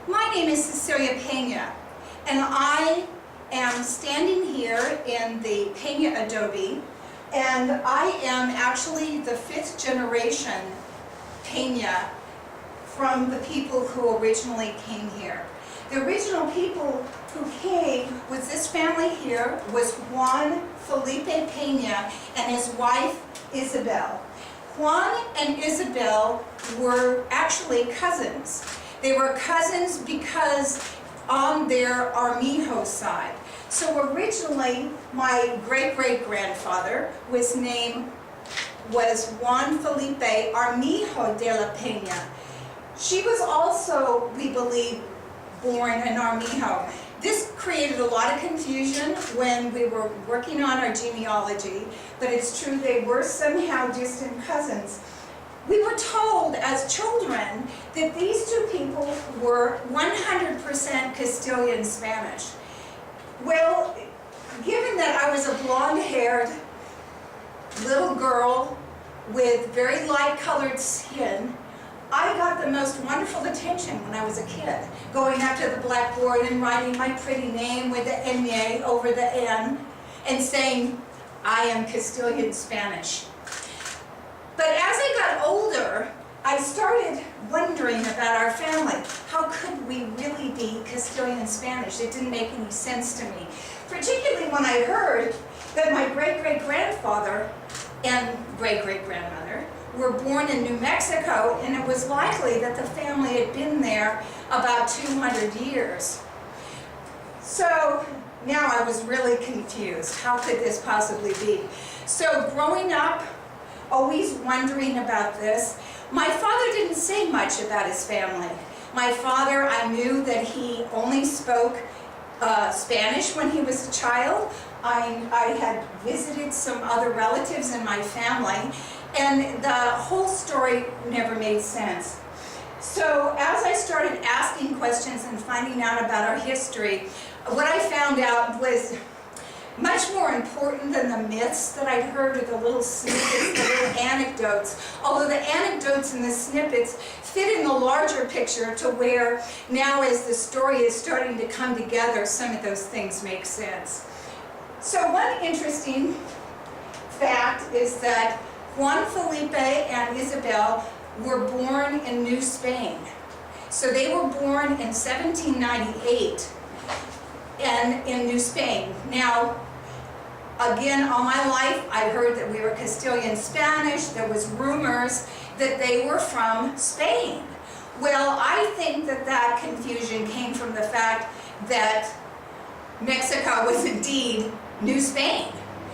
My name is Cecilia Peña, and I am standing here in the Peña Adobe, and I am actually the 5th generation Peña from the people who originally came here. The original people who came was this family here, was Juan Felipe Peña and his wife Isabel. Juan and Isabel were actually cousins. They were cousins because on their Armijo side. So originally, my great-great-grandfather was Juan Felipe Armijo de la Peña. She was also, we believe, born in Armijo. This created a lot of confusion when we were working on our genealogy, but it's true they were somehow distant cousins. We were told as children that these two people were 100% Castilian Spanish. Well, given that I was a blonde-haired little girl with very light-colored skin, I got the most wonderful attention when I was a kid, going up to the blackboard and writing my pretty name with the N over the N and saying, I am Castilian Spanish. But as I got older, I started wondering about our family. How could we really be Castilian Spanish? It didn't make any sense to me. Particularly when I heard that my great-great-grandfather and great-great-grandmother were born in New Mexico, and it was likely that the family had been there about 200 years. So now I was really confused. How could this possibly be? So growing up, always wondering about this, my father didn't say much about his family. My father, I knew that he only spoke Spanish when he was a child. I had visited some other relatives in my family, and the whole story never made sense. So as I started asking questions and finding out about our history, what I found out was much more important than the myths that I'd heard, or the little snippets, the little anecdotes. Although the anecdotes and the snippets fit in the larger picture to where now as the story is starting to come together, some of those things make sense. So one interesting fact is that Juan Felipe and Isabel were born in New Spain. So they were born in 1798 and in New Spain. Now, again, all my life, I heard that we were Castilian Spanish. There was rumors that they were from Spain. Well, I think that that confusion came from the fact that Mexico was indeed New Spain.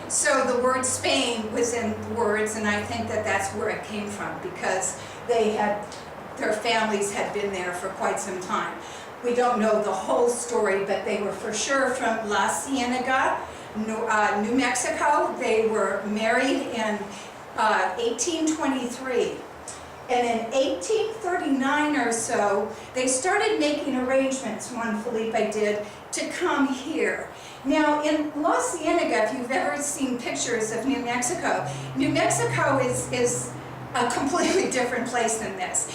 So the word Spain was in words, and I think that that's where it came from, because their families had been there for quite some time. We don't know the whole story, but they were for sure from La Cienega, New Mexico. They were married in 1823. And in 1839 or so, they started making arrangements, Juan Felipe did, to come here. Now, in La Cienega, if you've ever seen pictures of New Mexico is a completely different place than this.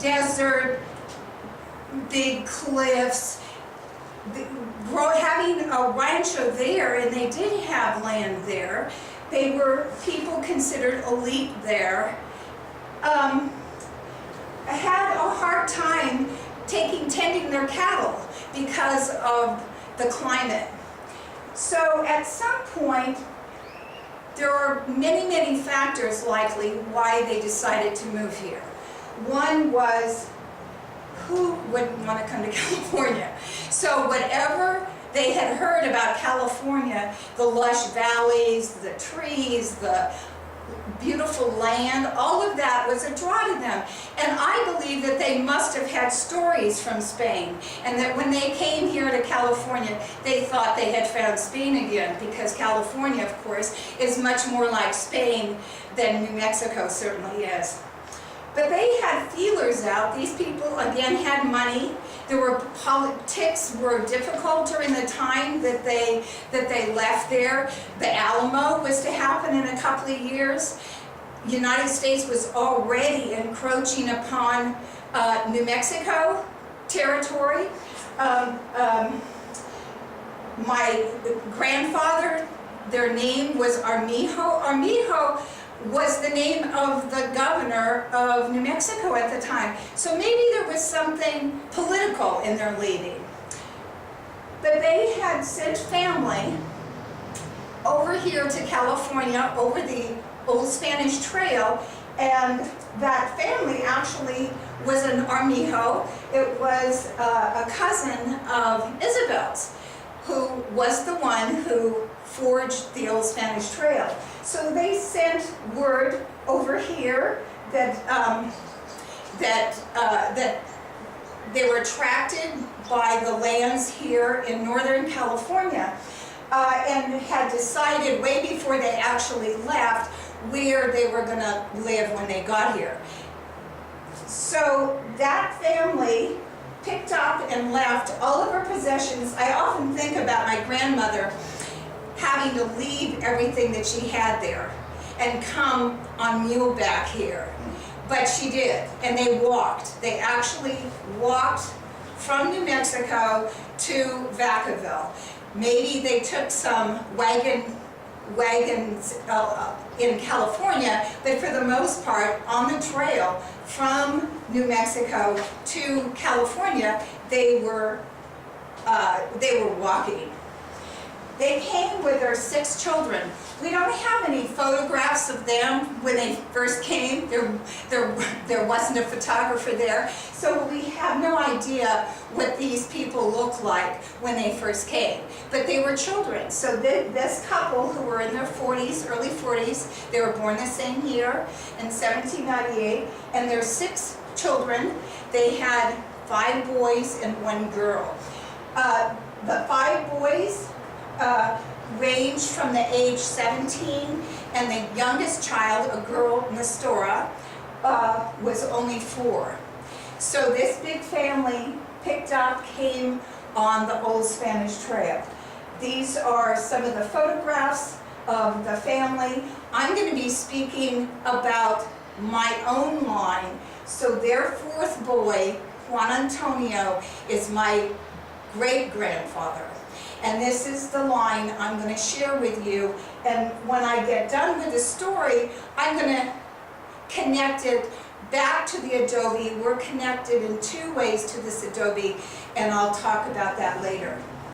Desert, big cliffs, having a rancho there, and they did have land there. They were people considered elite there. Had a hard time tending their cattle because of the climate. So at some point, there are many, many factors likely why they decided to move here. One was, who wouldn't want to come to California? So whatever they had heard about California, the lush valleys, the trees, the beautiful land, all of that was a draw to them. And I believe that they must have had stories from Spain, and that when they came here to California, they thought they had found Spain again, because California, of course, is much more like Spain than New Mexico certainly is. But they had feelers out. These people, again, had money. Politics were difficult during the time that they left there. The Alamo was to happen in a couple of years. The United States was already encroaching upon New Mexico territory. My grandfather, their name was Armijo. Armijo was the name of the governor of New Mexico at the time. So maybe there was something political in their leaving. But they had sent family over here to California, over the old Spanish Trail, and that family actually was an Armijo. It was a cousin of Isabel's, who was the one who forged the old Spanish Trail. So they sent word over here that that they were attracted by the lands here in Northern California, and had decided way before they actually left where they were going to live when they got here. So that family picked up and left all of her possessions. I often think about my grandmother having to leave everything that she had there and come on muleback here. But she did, and they walked. They actually walked from New Mexico to Vacaville. Maybe they took some wagons in California, but for the most part, on the trail from New Mexico to California, they were walking. They came with their 6 children. We don't have any photographs of them when they first came. There wasn't a photographer there, so we have no idea what these people looked like when they first came. But they were children. So this couple, who were in their 40s, early 40s, they were born the same year in 1798, and their 6 children. They had 5 boys and 1 girl. The 5 boys ranged from the age 17, and the youngest child, a girl, Nestora, was only 4. So this big family picked up, came on the old Spanish Trail. These are some of the photographs of the family. I'm going to be speaking about my own line. So their 4th boy, Juan Antonio, is my great-grandfather. And this is the line I'm going to share with you. And when I get done with the story, I'm going to connect it back to the Adobe. We're connected in 2 ways to this Adobe, and I'll talk about that later.